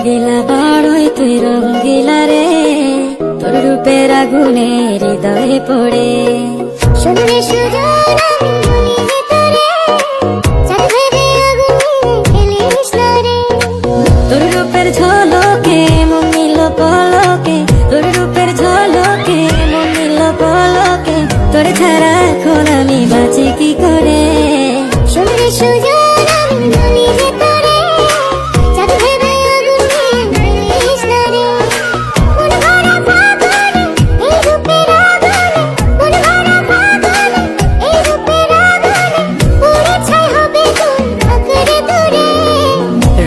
রঙ্গিলা বাড়ই তুই রঙ্গিলা রে, তোর রূপের আগুনে হৃদয়ে পড়ে। শুনলে সুজন আমি বলি যে তোরে, চাঁদ ভেবে আগুনে ফেলিস না রে। তোর রূপের ঝলকে মন নিল পলকে, তোর রূপের ঝলকে মন নিল পলকে, তোর ছাড়া এখন আমি বাঁচি কি করে। শুনলে সুজন আমি বলি যে তোরে, চাঁদ ভেবে আগুনে ফেলিস না রে। মন ভরা ফাগুনে এই রূপের আগুনে, মন ভরা ফাগুনে এই রূপের আগুনে, পুড়ে ছাই হবে তোর আঁকড়ে ধরে।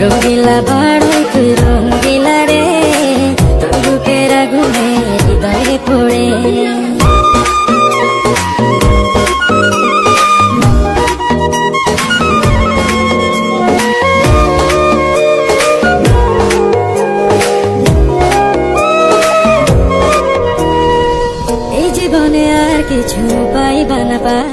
রঙ্গিলা বাড়ই তুই রঙ্গিলা রে, তোর রূপের আগুনে হৃদয়ে পড়ে। এই জীবনে আর কিছু পাইবা না পাই,